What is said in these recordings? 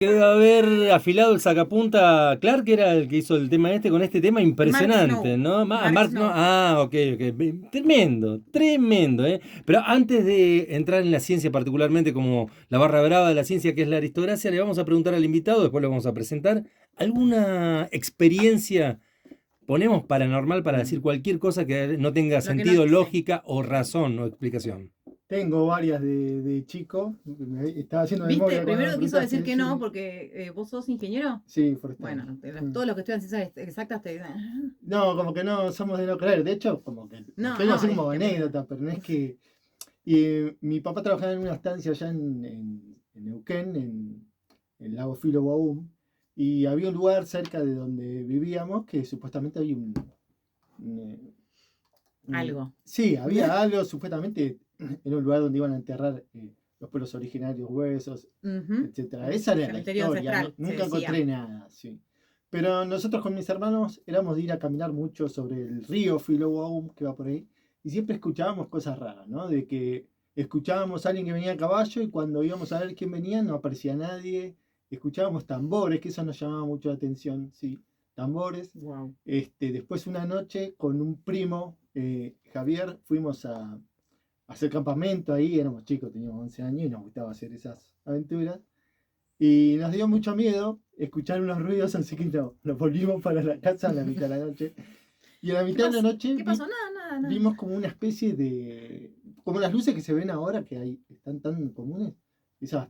Debe haber afilado el sacapunta Clark, que era el que hizo el tema con este tema Mark impresionante, Snow. ¿no? Mark Mark, no, Snow. ok, ok. Tremendo, tremendo, ¿eh? Pero antes de entrar en la ciencia, particularmente como la barra brava de la ciencia, que es la aristocracia, le vamos a preguntar al invitado, después lo vamos a presentar, ¿alguna experiencia, ponemos paranormal para decir cualquier cosa que no tenga Lo que no sentido, sé. lógica o razón o explicación? Tengo varias de chico. Estaba haciendo ¿Viste? memoria cuando me Primero quiso decir preguntaste. que no, Sí, porque vos sos ingeniero. sí, forestal. Bueno, Mm. todos los que estudian ciencias exactas te dicen. No, como que no somos de no creer. De hecho, como que lo No, tengo no, así es como que. anécdota, pero no es que. Y mi papá trabajaba en una estancia allá en Neuquén, en Lago Filo Boum, y había un lugar cerca de donde vivíamos que supuestamente había un, sí, había algo, supuestamente era un lugar donde iban a enterrar los pueblos originarios, huesos, Ujú. etcétera. El Esa era la cementerio historia, ancestral, se nunca decía. encontré nada, sí. Pero nosotros con mis hermanos éramos de ir a caminar mucho sobre el río Filowaum que va por ahí, y siempre escuchábamos cosas raras, ¿no? De que escuchábamos a alguien que venía a caballo y cuando íbamos a ver quién venía no aparecía nadie, escuchábamos tambores, que eso nos llamaba mucho la atención, sí, tambores. Wow. Después una noche con un primo, Javier, fuimos a hacer campamento ahí, éramos chicos, teníamos 11 años y nos gustaba hacer esas aventuras. Y nos dio mucho miedo escuchar unos ruidos, así que nos volvimos para la casa a la mitad de la noche. Y a la ¿Qué mitad de la pasó? noche ¿Qué pasó? Nada, nada, nada. vimos como una especie de... como las luces que se ven ahora, que hay, están tan comunes. Esas...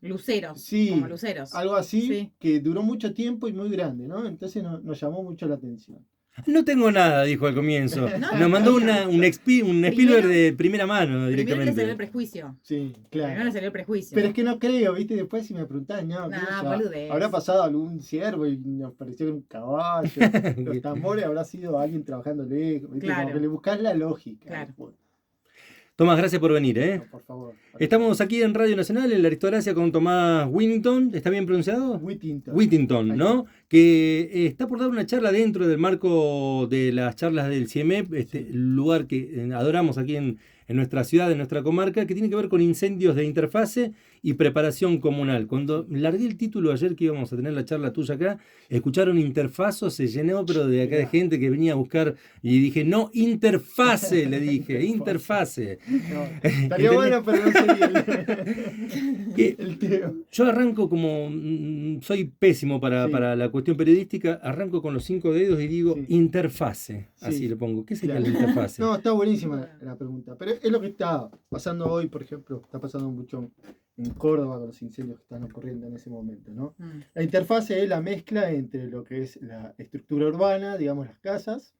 Luceros, como sí, luceros. algo así, Sí. que duró mucho tiempo y muy grande, ¿no? Entonces nos llamó mucho la atención. No tengo nada, dijo al comienzo. No Nos mandó tenía. un Spielberg Primero, de primera mano primero le salió el directamente. prejuicio. Sí, Primero le claro. salió el Pero prejuicio. es que no creo, ¿viste? Después si me preguntás, no, qué sé Nah, yo, habrá boludez. pasado algún ciervo y nos pareció un caballo. Los tambores habrá sido alguien trabajando lejos, ¿viste? Como que Claro, le buscás la lógica claro. después. Tomás, gracias por venir, ¿eh? No, por favor, para Estamos servirle. aquí en Radio Nacional, en la Aristocracia, con Tomás Whittington. ¿Está bien pronunciado? Whittington. Whittington, Ahí está. ¿no? Que está por dar una charla dentro del marco de las charlas del CIEMEP, este Sí. lugar que adoramos aquí en nuestra ciudad, en nuestra comarca, que tiene que ver con incendios de interfase y preparación comunal. Cuando largué el título ayer que íbamos a tener la charla tuya acá, escucharon interfazo, se llenó, pero de acá de Mirá. gente que venía a buscar, y dije, no, interfase, le dije, Interfase. interfase. No, estaría ¿Entendés? bueno, pero no sería Que el tema. yo arranco como, soy pésimo Sí, para la cuestión periodística, arranco con los 5 dedos y digo sí, interfase, así sí. le pongo. ¿Qué sería la Claro. interfase? No, está buenísima Bueno. la pregunta. Pero es lo que está pasando hoy, por ejemplo, está pasando mucho en Córdoba con los incendios que están ocurriendo en ese momento, ¿no? Mm. La interfase es la mezcla entre lo que es la estructura urbana, digamos las casas,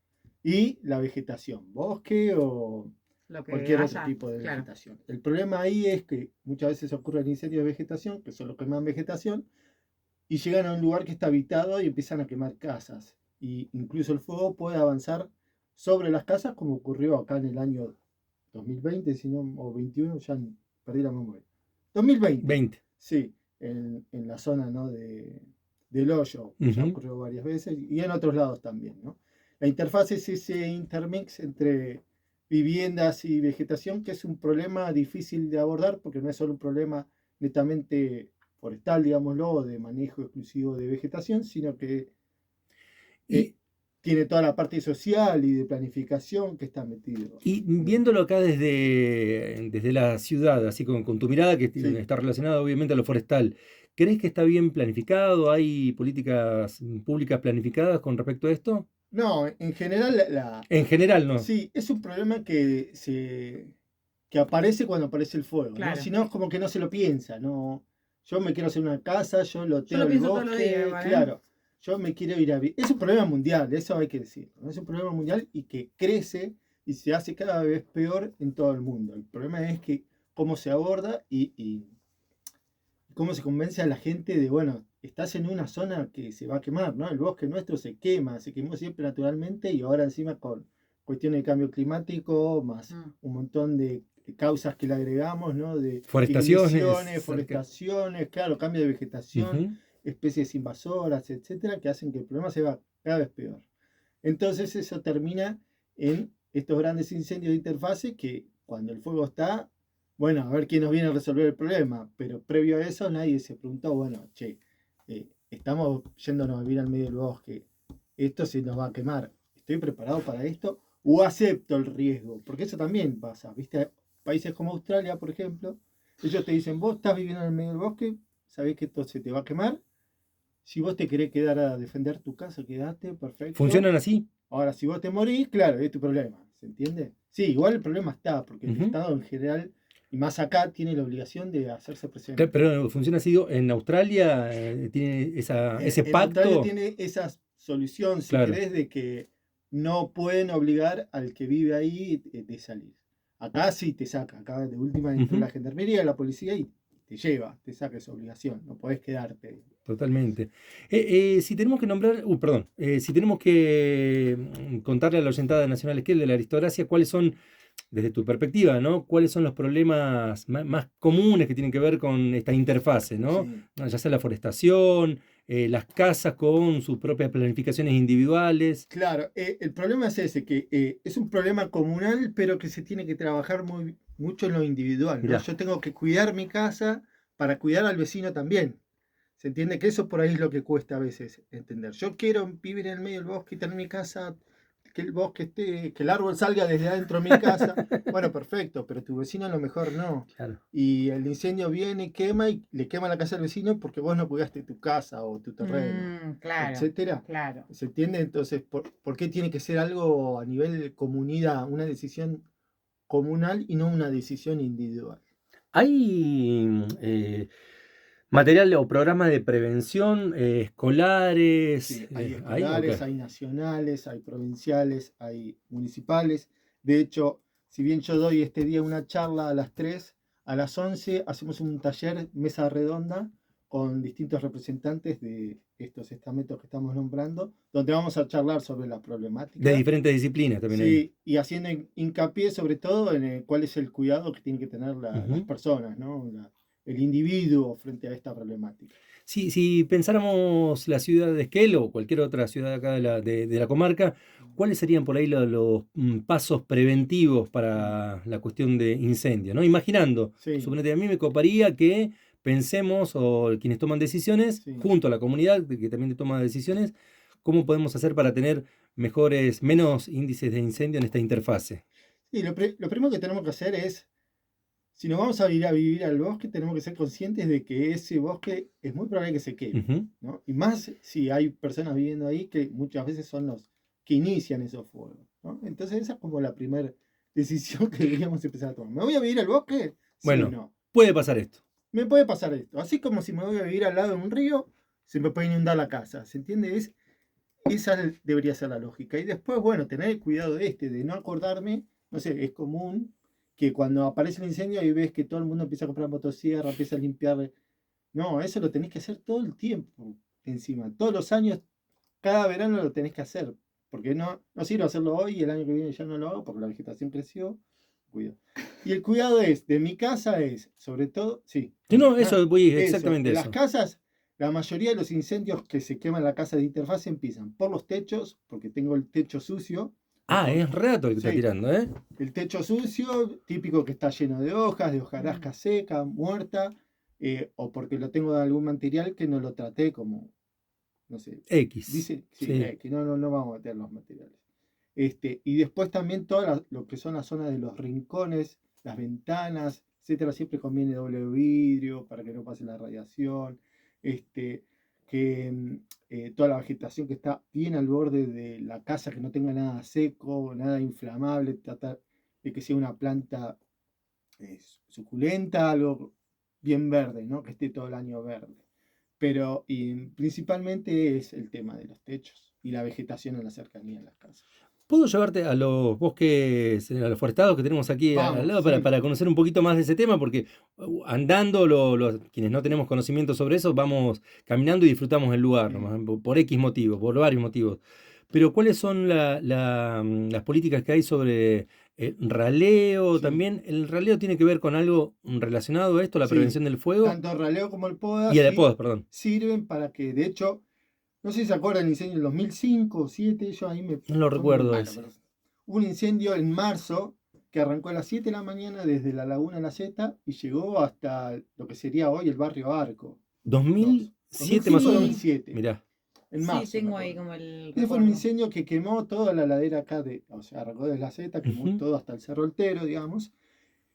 y la vegetación, bosque o Lo que cualquier otro haya, tipo de claro. vegetación. El problema ahí es que muchas veces ocurren incendios de vegetación, que son los que queman vegetación, y llegan a un lugar que está habitado y empiezan a quemar casas. Y incluso el fuego puede avanzar sobre las casas, como ocurrió acá en el año 2020, si no, o 21, ya perdí la memoria. 2020, 20. sí, en la zona, ¿no? Del hoyo, ya Ujú. ocurrió varias veces, y en otros lados también, ¿no? La interfaz es ese intermix entre viviendas y vegetación, que es un problema difícil de abordar, porque no es solo un problema netamente forestal, digámoslo, o de manejo exclusivo de vegetación, sino que eh, Y, tiene toda la parte social y de planificación que está metido y en el tema. viéndolo acá desde la ciudad, así con tu mirada que Sí. está relacionada obviamente a lo forestal, ¿crees que está bien planificado? ¿Hay políticas públicas planificadas con respecto a esto? No, en general, En general, no. sí, es un problema que aparece cuando aparece el fuego, ¿no? Claro. Si no, es como que no se lo piensa, ¿no? Yo me quiero hacer una casa, yo Yo loteo lo el pienso todos los días, bosque, igual, ¿eh? claro. Yo me quiero ir a vivir. Es un problema mundial, eso hay que decirlo, ¿no? Es un problema mundial y que crece y se hace cada vez peor en todo el mundo. El problema es que cómo se aborda y cómo se convence a la gente de, bueno, estás en una zona que se va a quemar, ¿no? El bosque nuestro se quema, se quemó siempre naturalmente y ahora encima con cuestiones de cambio climático, más Mm. un montón de causas que le agregamos, ¿no? De igniciones, Forestaciones. forestaciones, claro, cambio de vegetación, Ujú. especies invasoras, etcétera, que hacen que el problema se va cada vez peor. Entonces eso termina en estos grandes incendios de interfase que cuando el fuego está, bueno, a ver quién nos viene a resolver el problema. Pero previo a eso nadie se preguntó, bueno, che, estamos yéndonos a vivir al medio del bosque, esto se nos va a quemar, ¿estoy preparado para esto? ¿O acepto el riesgo? Porque eso también pasa, ¿viste? Países como Australia, por ejemplo, ellos te dicen, vos estás viviendo en el medio del bosque, sabés que esto se te va a quemar, si vos te querés quedar a defender tu casa, quedate, perfecto. ¿Funcionan así? Ahora, si vos te morís, claro, es tu problema, ¿se entiende? Sí, igual el problema está, porque el Ujú. Estado en general, y más acá, tiene la obligación de hacerse presente. Claro, pero funciona así, en Australia tiene ese En Australia pacto. tiene esa solución, si Claro. querés, de que no pueden obligar al que vive ahí de salir. Acá sí te saca, acá de última entra Ujú. la gendarmería, la policía y te lleva, te saca esa obligación, no podés quedarte. Totalmente. Si tenemos que nombrar, perdón, si tenemos que contarle a la oyentada de Nacional Esquel de la aristocracia, cuáles son, desde tu perspectiva, ¿no? ¿Cuáles son los problemas más comunes que tienen que ver con esta interfase, ¿no? Sí. Ya sea la forestación, las casas con sus propias planificaciones individuales. Claro, el problema es ese, que es un problema comunal, pero que se tiene que trabajar mucho en lo individual, ¿no? Mirá. Yo tengo que cuidar mi casa para cuidar al vecino también. ¿Se entiende? Que eso por ahí es lo que cuesta a veces entender. Yo quiero vivir en el medio del bosque y tener mi casa, que el bosque esté, que el árbol salga desde adentro de mi casa. Bueno, perfecto, pero tu vecino a lo mejor no. Claro. Y el incendio viene, quema y le quema la casa al vecino porque vos no cuidaste tu casa o tu terreno, Claro, etcétera. claro. ¿Se entiende? Entonces, ¿por qué tiene que ser algo a nivel de comunidad, una decisión comunal y no una decisión individual? ¿Hay material o programas de prevención escolares? Sí, hay ¿Hay? escolares, Ok. hay nacionales, hay provinciales, hay municipales. De hecho, si bien yo doy este día una charla a las 3, a las 11 hacemos un taller, mesa redonda, con distintos representantes de estos estamentos que estamos nombrando, donde vamos a charlar sobre la De problemática. diferentes disciplinas también ahí. Sí, y haciendo hincapié sobre todo en cuál es el cuidado que tienen que tener las Ujú. personas, ¿no? El individuo frente a esta problemática. Si pensáramos la ciudad de Esquel o cualquier otra ciudad acá de la comarca, ¿cuáles serían por ahí los pasos preventivos para la cuestión de incendio, ¿no? Imaginando, Sí, suponete, a mí me coparía que pensemos, o quienes toman decisiones, sí. junto a la comunidad que también toma decisiones, cómo podemos hacer para tener menos índices de incendio en esta interfase. Sí, lo primero que tenemos que hacer es, si nos vamos a ir a vivir al bosque, tenemos que ser conscientes de que ese bosque es muy probable que se queme, Ujú. ¿no? Y más si hay personas viviendo ahí que muchas veces son los que inician esos fuegos, ¿no? Entonces esa es como la primera decisión que deberíamos empezar a tomar. ¿Me voy a vivir al bosque? Sí o Bueno, no. puede pasar esto. Me puede pasar esto. Así como si me voy a vivir al lado de un río, se me puede inundar la casa. ¿Se entiende? Esa debería ser la lógica. Y después, bueno, tener el cuidado de no acordarme. No sé, es común que cuando aparece el incendio y ves que todo el mundo empieza a comprar motosierra, empieza a limpiar. No, eso lo tenés que hacer todo el tiempo encima. Todos los años, cada verano lo tenés que hacer. Porque no sirve hacerlo hoy y el año que viene ya no lo hago porque la vegetación creció. Cuidado. Y el cuidado de mi casa es, sobre todo, sí. No, eso, voy Eso, exactamente de las eso. casas, la mayoría de los incendios que se queman en la casa de interfaz empiezan por los techos, porque tengo el techo sucio. Ah, es rato el que está Sí, tirando, ¿eh? el techo sucio, típico que está lleno de hojas, de hojarasca seca, muerta, o porque lo tengo de algún material que no lo traté como, no sé, X. dice, sí, Sí. que no vamos a meter los materiales. Y después también todo lo que son las zonas de los rincones, las ventanas, etcétera, siempre conviene doble vidrio para que no pase la radiación. Toda la vegetación que está bien al borde de la casa, que no tenga nada seco, nada inflamable, tratar de que sea una planta suculenta, algo bien verde, ¿no? Que esté todo el año verde. Pero principalmente es el tema de los techos y la vegetación en la cercanía de las casas. ¿Puedo llevarte a los bosques, a los forestados que tenemos aquí al Vamos, lado sí. para conocer un poquito más de ese tema? Porque andando, quienes no tenemos conocimiento sobre eso, vamos caminando y disfrutamos el lugar, nomás, por X motivos, por varios motivos. Pero ¿cuáles son las políticas que hay sobre raleo? Sí. También el raleo tiene que ver con algo relacionado a esto, la Sí, prevención del fuego. Tanto el raleo como el poda Y el de podas, perdón. sirven para que, de hecho, no sé si se acuerdan del incendio del 2005 o 2007, yo ahí me... No lo recuerdo bueno, ese. pero hubo un incendio en marzo que arrancó a las 7 de la mañana desde la Laguna de la Zeta y llegó hasta lo que sería hoy el barrio Arco. 2007 más o menos. 2007. Mirá. En marzo, sí, tengo me ahí acuerdo. como el Ese fue un recuerdo. incendio que quemó toda la ladera acá o sea, arrancó desde la Zeta, quemó Ujú. todo hasta el Cerro Altero, digamos,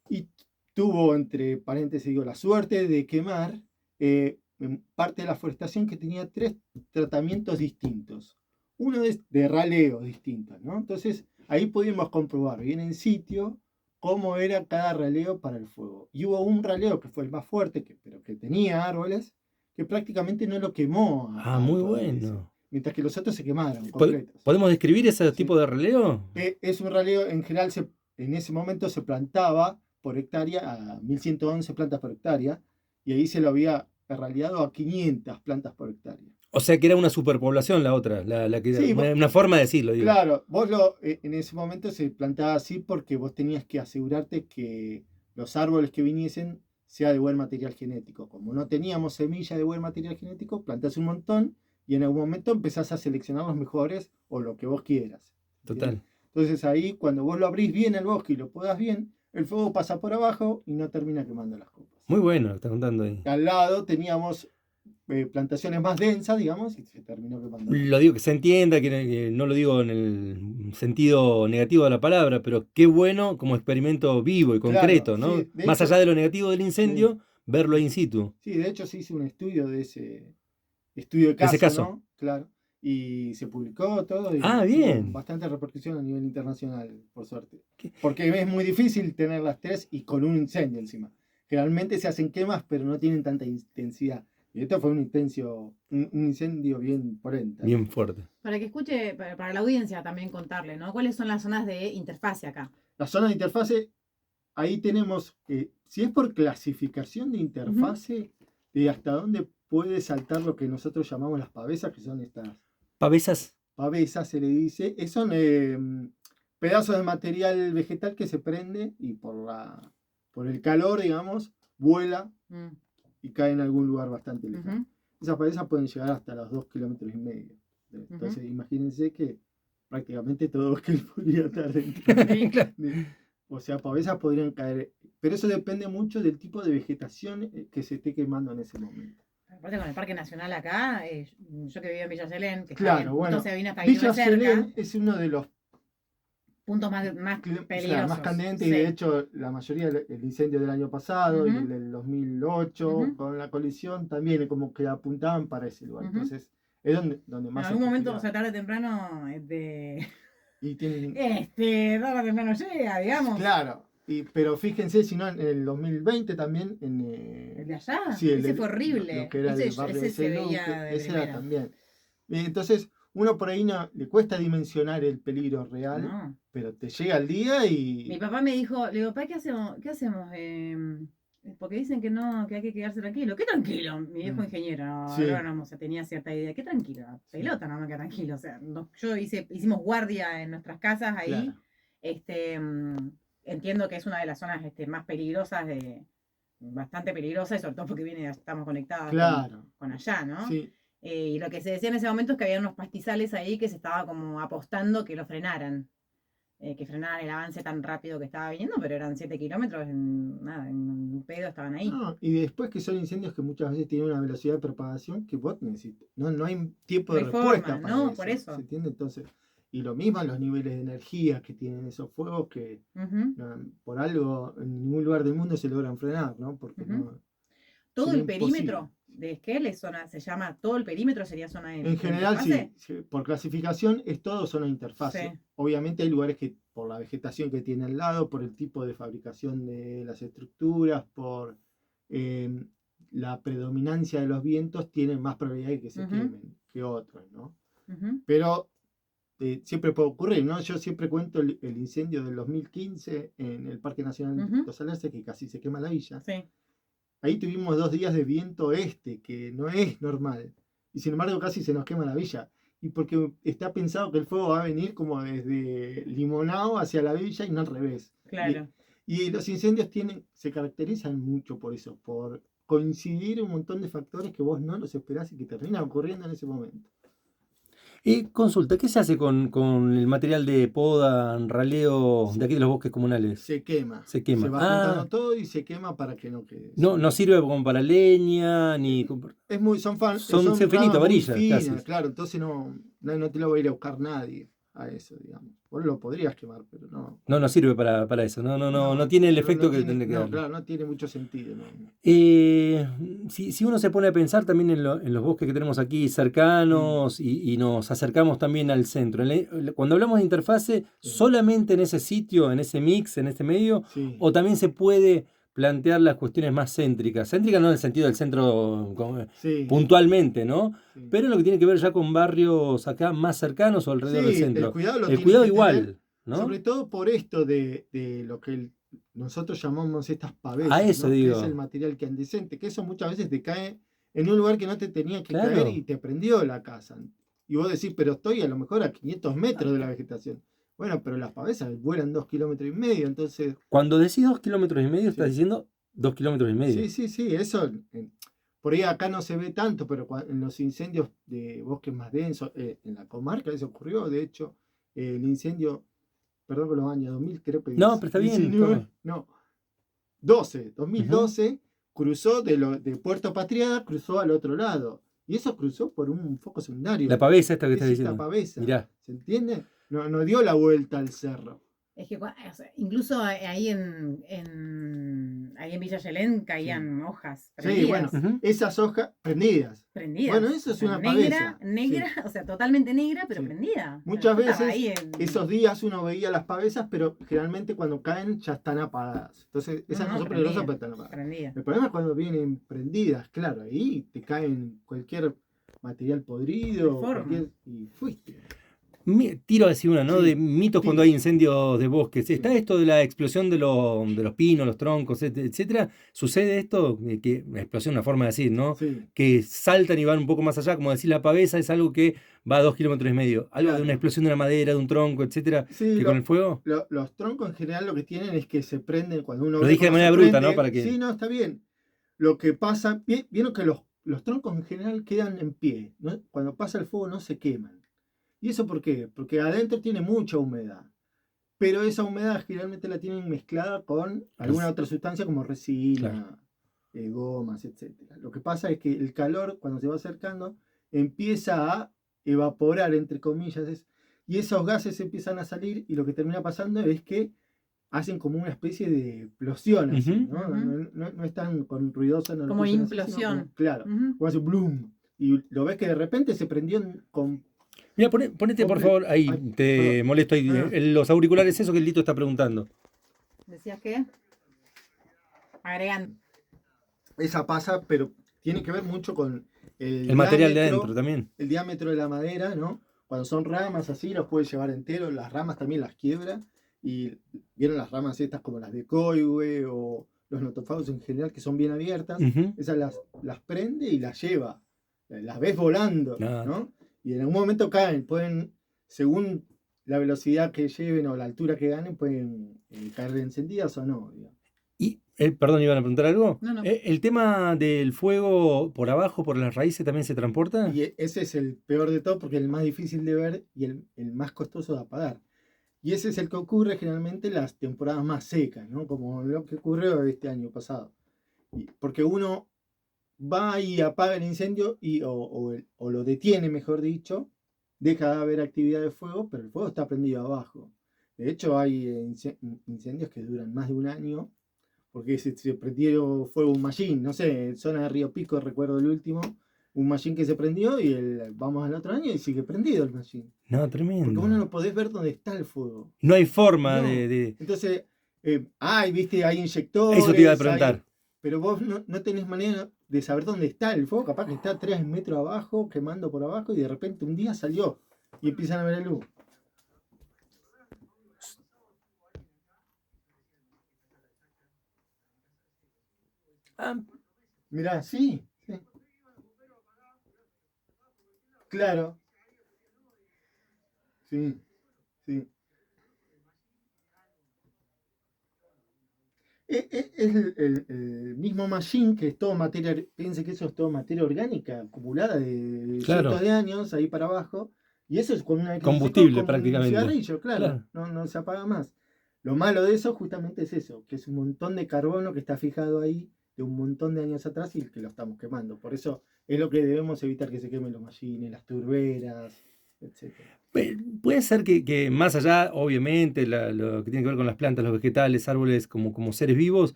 y tuvo, entre paréntesis, digo, la suerte de quemar en parte de la forestación que tenía 3 tratamientos distintos. Uno es de raleo distintos, ¿no? Entonces, ahí pudimos comprobar bien en sitio cómo era cada raleo para el fuego. Y hubo un raleo que fue el más fuerte, pero que tenía árboles, que prácticamente no lo quemó Ah, muy tanto a ese, bueno. mientras que los otros se quemaron ¿Pod- completos. ¿Podemos describir ese Sí. tipo de relevo? Es un raleo, en general, en ese momento se plantaba por hectárea a 1111 plantas por hectárea, y ahí se lo había raleado a 500 plantas por hectárea. O sea que era una superpoblación la otra, la que, Sí, una forma de decirlo, digo. claro, en ese momento se plantaba así porque vos tenías que asegurarte que los árboles que viniesen sea de buen material genético. Como no teníamos semilla de buen material genético, plantás un montón y en algún momento empezás a seleccionar los mejores o lo que vos quieras. ¿Entiendes? Total. Entonces ahí, cuando vos lo abrís bien el bosque y lo podas bien, el fuego pasa por abajo y no termina quemando las copas. Muy bueno, lo que está contando ahí. Al lado teníamos plantaciones más densas, digamos, y se terminó quemando todo. Lo digo que se entienda, que no lo digo en el sentido negativo de la palabra, pero qué bueno como experimento vivo y Claro, concreto, ¿no? sí, de Más hecho, allá de lo negativo del sí, incendio, verlo in situ. sí, de hecho se hizo un estudio de ese estudio de De ese caso, caso. ¿no? Claro. Y se publicó todo y Ah, tuvo bien. bastante repercusión a nivel internacional, por suerte. ¿Qué? Porque es muy difícil tener las 3 y con un incendio encima. Generalmente se hacen quemas, pero no tienen tanta intensidad. Y esto fue un incendio bien polenta. Bien fuerte. Para que escuche, para la audiencia también contarle, ¿no? ¿Cuáles son las zonas de interfase acá? La zona de interfase, ahí tenemos, si es por clasificación de interfase, de hasta dónde puede saltar lo que nosotros llamamos las pavesas, que son estas ¿Pavesas? pavesas, se le dice, son pedazos de material vegetal que se prende y por el calor, digamos, vuela Mm, y cae en algún lugar bastante lejano. ujú. Esas pavesas pueden llegar hasta los 2,5 kilómetros. Entonces, imagínense que prácticamente todo Bosque podría estar dentro. Sí. Claro. O sea, pavesas podrían caer. Pero eso depende mucho del tipo de vegetación que se esté quemando en ese momento. Aparte con el Parque Nacional acá, yo que vivo en Villa Selén, que Claro, está bien, bueno, justo se vino hasta Villa cerca, Selén es uno de los puntos más peligrosos. más candentes, Sí. y de hecho la mayoría del incendio del año pasado y Ujú. el del 2008 Ujú. con la colisión también como que apuntaban para ese lugar. Ujú. Entonces es donde En más algún momento, o efectividad. sea, tarde o temprano, Y tienen, tarde o temprano llega, digamos. claro, pero fíjense, si no, en el 2020 también, ¿El de allá? sí, Ese fue horrible. lo que era el barrio de ese se Selú, veía de ese era primera. también. Entonces, uno por ahí no, le cuesta dimensionar el peligro real, No. pero te llega el día Mi y... papá me dijo, le digo, papá, ¿qué hacemos? Porque dicen que no, que hay que quedarse tranquilo. ¿Qué tranquilo? Mi viejo ingeniero, Sí. agrónomo, o sea, tenía cierta idea. ¿Qué tranquilo? Pelota, no me queda tranquilo. O sea, hicimos guardia en nuestras casas ahí. Claro. Entiendo que es una de las zonas más peligrosas bastante peligrosa, y sobre todo porque estamos conectadas Claro. con allá, ¿no? Sí. Y lo que se decía en ese momento es que había unos pastizales ahí que se estaba como apostando que lo frenaran. Que frenaran el avance tan rápido que estaba viniendo, pero eran 7 kilómetros, en un pedo estaban ahí. No, y después que son incendios que muchas veces tienen una velocidad de propagación que vos necesitas. No hay tiempo de No hay respuesta forma, para no, eso. por eso. ¿Se entiende? Entonces, y lo mismo los niveles de energía que tienen esos fuegos que Ujú. por algo en ningún lugar del mundo se logran frenar, ¿no? Porque Ujú. Todo sería el perímetro imposible. de Esquel es zona, se llama, todo el perímetro sería zona de En general, interfase. sí, por clasificación es todo zona de interfase. Sí. Obviamente hay lugares que por la vegetación que tiene al lado, por el tipo de fabricación de las estructuras, por la predominancia de los vientos, tienen más probabilidad de que se quemen que otros, ¿no? Pero siempre puede ocurrir, ¿no? Yo siempre cuento el incendio del 2015 en el Parque Nacional de Los Alerces, que casi se quema la villa. Sí. Ahí tuvimos 2 días de viento este, que no es normal. Y sin embargo casi se nos quema la villa. Y porque está pensado que el fuego va a venir como desde Limonao hacia la villa y no al revés. Claro. Y los incendios se caracterizan mucho por eso, por coincidir un montón de factores que vos no los esperás y que terminan ocurriendo en ese momento. Consulta, ¿qué se hace con el material de poda, raleo de aquí de los bosques comunales? Se quema. Se quema. Se va juntando todo y se quema para que no quede. No sirve como para leña, ni... Es muy, son Son finitas, ramas muy varillas, finas, casi. claro, entonces no te lo va a ir a buscar nadie a eso, digamos. Vos lo podrías quemar, pero no. No sirve para eso. No tiene el efecto que tiene, tendría que dar. claro, no tiene mucho sentido. No. Si uno se pone a pensar también en los bosques que tenemos aquí cercanos y nos acercamos también al centro. Cuando hablamos de interfase, ¿solamente en ese sitio, en ese mix, en este medio? Sí. ¿O también se puede plantear las cuestiones más céntricas? Céntricas no en el sentido del centro puntualmente, ¿no? Sí. Pero en lo que tiene que ver ya con barrios acá más cercanos o alrededor del centro. El cuidado igual, ¿no? Sobre todo por esto de lo que nosotros llamamos estas pavesas, a eso, ¿no? digo. Que es el material incandescente, que eso muchas veces te cae en un lugar que no te tenía que Claro. caer y te prendió la casa. Y vos decís, pero estoy a lo mejor a 500 metros de la vegetación. Bueno, pero las pavesas vuelan 2,5 kilómetros, entonces... Cuando decís 2,5 kilómetros, Sí. estás diciendo 2,5 kilómetros. Sí, eso... Por ahí acá no se ve tanto, pero en los incendios de bosques más densos, en la comarca eso ocurrió, de hecho, el incendio, perdón por los años 2000, creo que... No, pero está bien. 19, no, 2012, cruzó de Puerto Patriada, cruzó al otro lado. Y eso cruzó por un foco secundario. La pavesa esta que Es estás diciendo. esta pavesa. Mirá. ¿Se entiende? No dio la vuelta al cerro. Es que incluso ahí en Villa Yelén caían hojas prendidas. Sí, bueno, esas hojas prendidas. Prendidas. Bueno, eso es una negra, pavesa. Negra, o sea, totalmente negra, pero Sí. prendida. Muchas Yo estaba veces, esos días uno veía las pavesas, pero generalmente cuando caen ya están apagadas. Entonces, esas no son peligrosas, pero están apagadas. Prendida. El problema es cuando vienen prendidas, claro, ahí te caen cualquier material podrido y fuiste. Tiro a decir una, ¿no? Sí, De mitos cuando hay incendios de bosques. Sí. Está esto de la explosión de los pinos, los troncos, etcétera. ¿Sucede esto? Que la explosión es una forma de decir, ¿no? Sí. Que saltan y van un poco más allá, como decir la pavesa es algo que va a 2,5 kilómetros. Algo de una explosión de una madera, de un tronco, etcétera, Sí, que con el fuego. Los troncos en general lo que tienen es que se prenden cuando uno... Lo dije de manera bruta, ¿no? Para que... Sí, no, está bien. Lo que pasa, vieron que los troncos en general quedan en pie, ¿no? Cuando pasa el fuego no se queman. ¿Y eso por qué? Porque adentro tiene mucha humedad. Pero esa humedad generalmente la tienen mezclada con alguna otra sustancia como resina, gomas, etc. Lo que pasa es que el calor, cuando se va acercando, empieza a evaporar, entre comillas, y esos gases empiezan a salir y lo que termina pasando es que hacen como una especie de explosión, así, ¿no? No es tan ruidosa. Como implosión. Claro, como hace bloom. Y lo ves que de repente se prendió con... Mira, ponete por favor ahí, te molesto ahí, los auriculares, eso que el Lito está preguntando. ¿Decías qué? Agregando. Esa pasa, pero tiene que ver mucho con el material de adentro también. El diámetro de la madera, ¿no? Cuando son ramas así, los puedes llevar enteros, las ramas también las quiebra, y vieron las ramas estas como las de coihue o los notophagus en general, que son bien abiertas, esas las prende y las lleva, las ves volando, ¿no? Y en algún momento caen, pueden, según la velocidad que lleven o la altura que ganen, pueden caer encendidas o no. Digamos. Y, perdón, ¿iban a preguntar algo? No. ¿El tema del fuego por abajo, por las raíces, también se transporta? Y ese es el peor de todo porque es el más difícil de ver y el más costoso de apagar. Y ese es el que ocurre generalmente en las temporadas más secas, ¿no? Como lo que ocurrió este año pasado. Porque uno va y apaga el incendio o lo detiene, mejor dicho, deja de haber actividad de fuego, pero el fuego está prendido abajo. De hecho, hay incendios que duran más de un año, porque se prendió fuego un machín, no sé, en zona de Río Pico, recuerdo el último, un machín que se prendió y vamos al otro año y sigue prendido el machín. No, tremendo. Porque uno no podés ver dónde está el fuego. No hay forma de... Entonces, viste, hay inyectores. Eso te iba a preguntar. Pero vos no tenés manera de saber dónde está el fuego, capaz que está 3 metros abajo, quemando por abajo, y de repente un día salió y empiezan a ver el luz. Mirá, sí. Claro. Sí. Es el mismo machine que es todo materia, piense que eso es todo materia orgánica acumulada de cientos de años ahí para abajo, Y eso es con una vez que Combustible, se secó, como prácticamente. un cigarrillo, claro, Claro. no se apaga más. Lo malo de eso justamente es eso, que es un montón de carbono que está fijado ahí de un montón de años atrás y que lo estamos quemando. Por eso es lo que debemos evitar, que se quemen los mallines, las turberas, etcétera. Puede ser que más allá, obviamente, lo que tiene que ver con las plantas, los vegetales, árboles como seres vivos,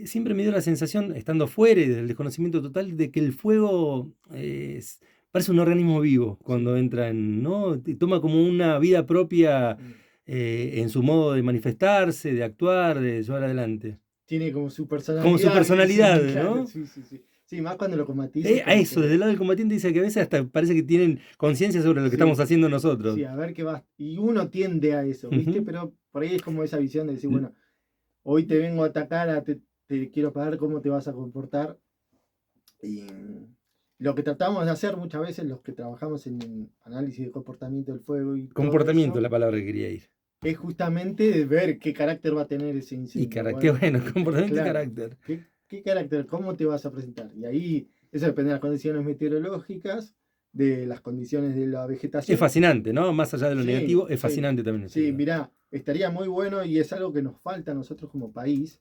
siempre me dio la sensación, estando fuera y del desconocimiento total, de que el fuego parece un organismo vivo cuando Sí. entra en, ¿no? Y toma como una vida propia Mm. en su modo de manifestarse, de actuar, de llevar adelante. Tiene como su Como su personalidad, personalidad, dicen, claro, ¿no? sí, sí, sí. Sí, más cuando lo combatís es A como eso, desde el que, lado del combatiente dice que a veces hasta parece que tienen conciencia sobre lo que estamos sí, haciendo nosotros. sí, a ver qué va. Y uno tiende a eso, ¿viste? Ujú. Pero por ahí es como esa visión de decir, bueno, hoy te vengo a atacar, te quiero pagar, ¿cómo te vas a comportar? Y lo que tratamos de hacer muchas veces, los que trabajamos en análisis de comportamiento del fuego y todo Comportamiento es eso, la palabra que quería ir. es justamente de ver qué carácter va a tener ese Y incendio. qué Bueno, bueno, comportamiento y claro, carácter. ¿qué carácter? ¿Cómo te vas a presentar? Y ahí eso depende de las condiciones meteorológicas, de las condiciones de la Es vegetación. fascinante, ¿no? Más allá de lo Sí, negativo, es sí, fascinante también sí, estudiar. mirá, estaría muy bueno y es algo que nos falta a nosotros como país,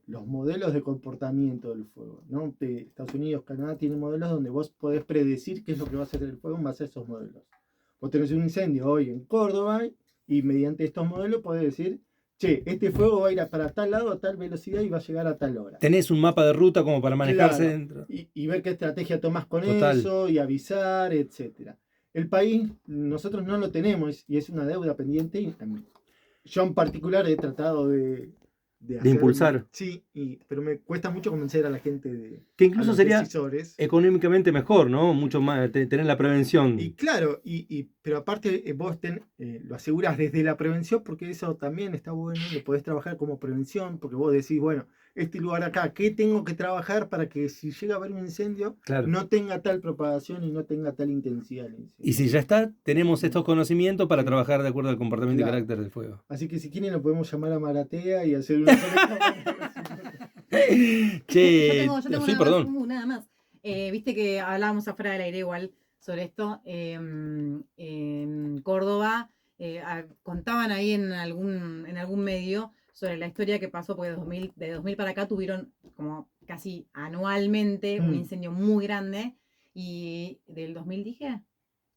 los modelos de comportamiento del fuego, ¿no? Estados Unidos, Canadá tienen modelos donde vos podés predecir qué es lo que va a hacer el fuego en base a esos modelos. Vos tenés un incendio hoy en Córdoba y mediante estos modelos podés decir, che, este fuego va a ir para tal lado, a tal velocidad y va a llegar a tal hora. Tenés un mapa de ruta como para manejarse Claro, dentro. y ver qué estrategia tomás con Total. eso y avisar, etcétera. El país, nosotros no lo tenemos y es una deuda pendiente. Y, yo en particular he tratado de De hacer, impulsar. sí, pero me cuesta mucho convencer a la gente, Que a incluso los sería decisores. económicamente mejor, ¿no? Mucho más, tener la Y prevención. claro, pero aparte vos lo asegurás desde la prevención, porque eso también está bueno, lo podés trabajar como prevención, porque vos decís, bueno, este lugar acá, ¿qué tengo que trabajar para que si llega a haber un incendio Claro. no tenga tal propagación y no tenga tal intensidad el Y incendio? si ya está, tenemos Mm, estos conocimientos para sí, trabajar de acuerdo al comportamiento y claro. carácter del fuego. Así que si quieren lo podemos llamar a Maratea y hacer una colecta. Che, Yo tengo sí, nada más, perdón. nada más. Viste que hablábamos afuera del aire igual sobre esto. En Córdoba contaban ahí en algún medio sobre la historia que pasó, porque de 2000 para acá tuvieron como casi anualmente un Mm, incendio muy grande. Y del 2000 dije,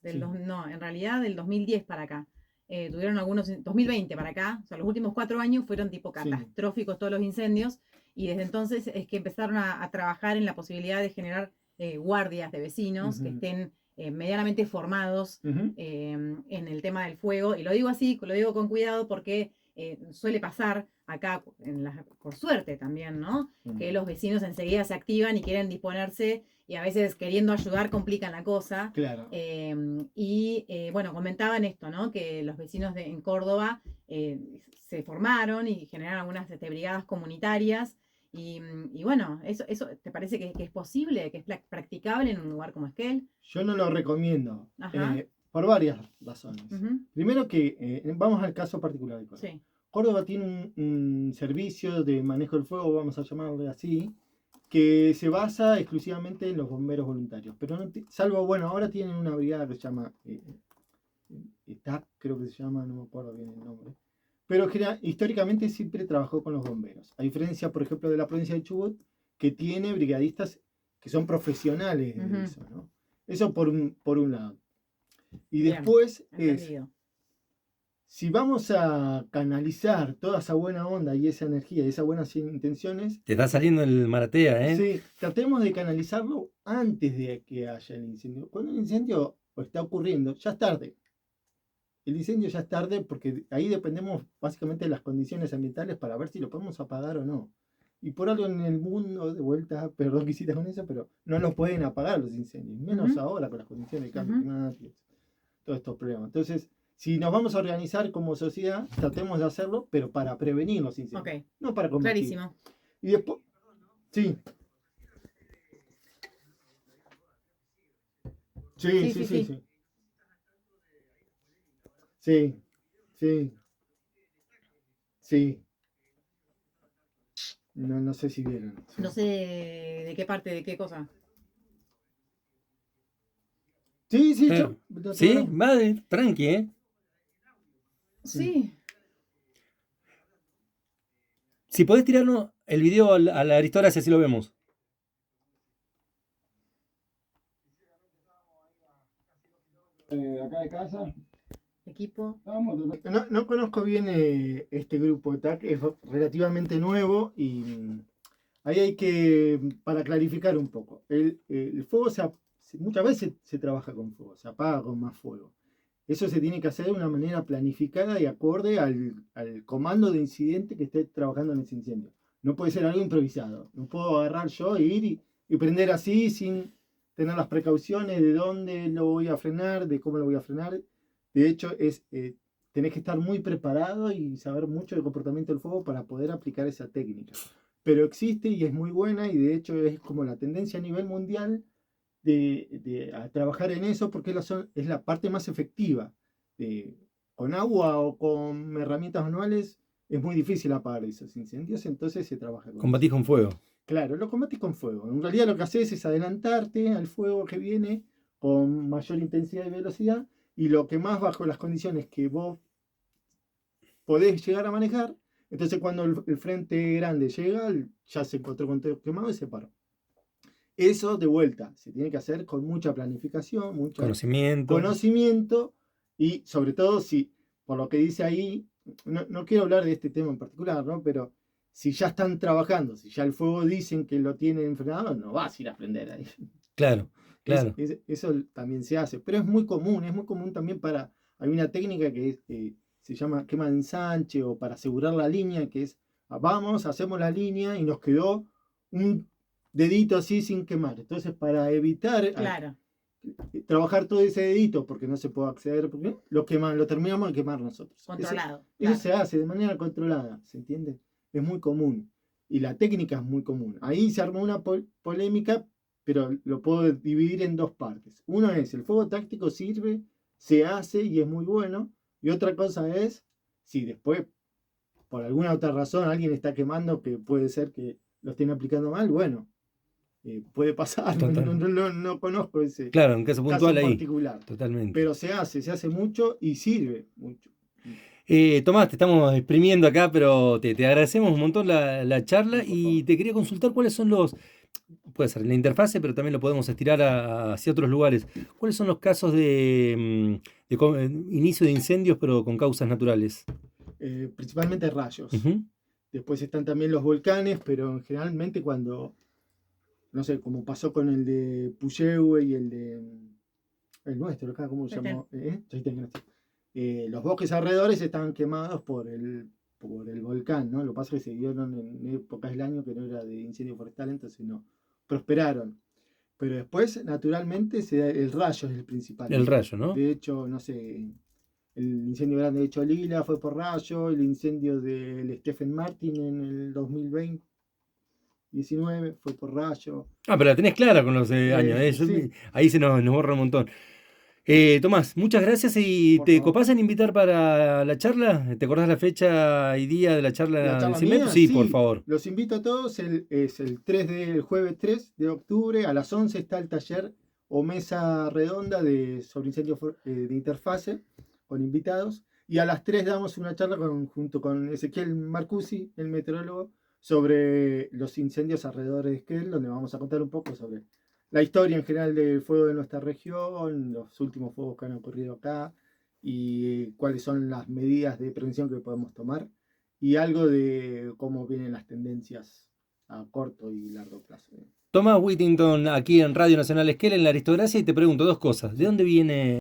sí, no, en realidad del 2010 para acá. Tuvieron algunos, 2020 para acá, o sea, los últimos 4 años fueron tipo sí. catastróficos todos los incendios y desde entonces es que empezaron a trabajar en la posibilidad de generar guardias de vecinos que Ujú, estén medianamente formados ujú, en el tema del fuego. Y lo digo así, lo digo con cuidado porque suele pasar acá, por suerte también, ¿no? Que mm, los vecinos enseguida se activan y quieren disponerse y a veces queriendo ayudar complican la cosa. claro. Bueno, comentaban esto, ¿no? Que los vecinos en Córdoba se formaron y generaron algunas brigadas comunitarias. Y bueno, eso ¿te parece que es posible, que es practicable en un lugar como Esquel? Yo no lo recomiendo Ajá. por varias razones. Ujú, Primero que vamos al caso particular de Córdoba. sí. Córdoba tiene un servicio de manejo del fuego, vamos a llamarle así, que se basa exclusivamente en los bomberos voluntarios. Pero salvo, bueno, ahora tienen una brigada que se llama TAC, creo que se llama, no me acuerdo bien el nombre. Pero históricamente siempre trabajó con los bomberos. A diferencia, por ejemplo, de la provincia de Chubut, que tiene brigadistas que son profesionales de Ujú, eso, ¿no? Eso por un lado. Y bien, después es, entendido. si vamos a canalizar toda esa buena onda y esa energía y esas buenas intenciones, Te está saliendo el Maratea, ¿eh? sí, tratemos de canalizarlo antes de que haya el incendio. Cuando el incendio está ocurriendo, ya es tarde. El incendio ya es tarde porque ahí dependemos básicamente de las condiciones ambientales para ver si lo podemos apagar o no. Y por algo en el mundo, de vuelta, perdón que hiciste con eso, pero no los pueden apagar los incendios, menos Ujú, ahora con las condiciones de cambio ujú. climático, todos estos problemas. Entonces, si nos vamos a organizar como sociedad, tratemos de hacerlo, pero para prevenir los incendios, Ok, no para combatir. clarísimo. Y después, sí, sí, Sí, sí, sí, sí, sí. sí, sí, sí, sí. No, no sé si vieron. Sí. No sé de qué parte, de qué cosa. Sí, sí, Eh, yo. ¿Sí? Vale, tranqui, ¿eh? Sí. Si podés tirarnos el video a la Aristóteles, así lo vemos. Acá de casa. Equipo. No conozco bien este grupo de TAC, es relativamente nuevo y ahí hay que, para clarificar un poco, el fuego muchas veces se trabaja con fuego, se apaga con más fuego. Eso se tiene que hacer de una manera planificada y acorde al comando de incidente que esté trabajando en ese incendio. No puede ser algo improvisado. No puedo agarrar yo e ir y prender así sin tener las precauciones de dónde lo voy a frenar, de cómo lo voy a frenar. De hecho, tenés que estar muy preparado y saber mucho del comportamiento del fuego para poder aplicar esa técnica. Pero existe y es muy buena y de hecho es como la tendencia a nivel mundial a trabajar en eso porque es la parte más efectiva. Con agua o con herramientas manuales es muy difícil apagar esos incendios, entonces se trabaja con Combatís eso. con fuego. Claro, lo combatís con fuego. En realidad lo que haces es adelantarte al fuego que viene con mayor intensidad y velocidad y lo que más bajo las condiciones que vos podés llegar a manejar. Entonces cuando el frente grande llega, ya se encontró con todo quemado y se paró. Eso de vuelta se tiene que hacer con mucha planificación, mucho conocimiento y sobre todo si, por lo que dice ahí, no quiero hablar de este tema en particular, ¿no? Pero si ya están trabajando, si ya el fuego dicen que lo tienen frenado, no vas a ir a prender ahí. Claro, claro. Eso también se hace, pero es muy común también hay una técnica que se llama quema de ensanche o para asegurar la línea, que es, vamos, hacemos la línea y nos quedó un dedito así sin quemar. Entonces, para evitar Claro. trabajar todo ese dedito, porque no se puede acceder, porque lo terminamos de quemar nosotros. Controlado. Eso se hace de manera controlada, ¿se entiende? Es muy común. Y la técnica es muy común. Ahí se armó una polémica, pero lo puedo dividir en dos partes. Uno es, el fuego táctico sirve, se hace y es muy bueno. Y otra cosa es, si después, por alguna otra razón, alguien está quemando, que puede ser que lo estén aplicando mal, bueno, puede pasar. No conozco ese claro, en caso puntual caso en ahí. particular. Totalmente. Pero se hace mucho y sirve mucho. Tomás, te estamos exprimiendo acá, pero te agradecemos un montón la charla y te quería consultar cuáles son puede ser en la interfase, pero también lo podemos estirar hacia otros lugares. ¿Cuáles son los casos de inicio de incendios, pero con causas naturales? Principalmente rayos. Uh-huh. Después están también los volcanes, pero generalmente cuando, no sé, como pasó con el de Puyehue y el nuestro, acá, ¿cómo se llamó? Los bosques alrededores estaban quemados por el volcán, ¿no? Lo que pasa es que se dieron en épocas del año que no era de incendio forestal, entonces no prosperaron. Pero después, naturalmente, el rayo es el principal. El rayo, ¿no? De hecho, no sé, el incendio grande de Cholila fue por rayo, el incendio del Stephen Martin en el 2019 fue por rayo. Ah, pero la tenés clara con los años, ¿eh? Sí. Ahí se nos borra un montón. Tomás, muchas gracias y Por te favor. copás en invitar para la charla. ¿Te acordás la fecha y día de la charla en Cimento? Mía, Sí, por favor. Los invito a todos. Es el jueves 3 de octubre a las 11 está el taller o mesa redonda sobre incendios de interfase con invitados. Y a las 3 damos una charla junto con Ezequiel Marcusi, el meteorólogo, sobre los incendios alrededor de Esquel, donde vamos a contar un poco sobre la historia en general del fuego de nuestra región, los últimos fuegos que han ocurrido acá y cuáles son las medidas de prevención que podemos tomar y algo de cómo vienen las tendencias a corto y largo plazo. Tomás Whittington aquí en Radio Nacional Esquel en la Aristocracia y te pregunto dos cosas. ¿De dónde viene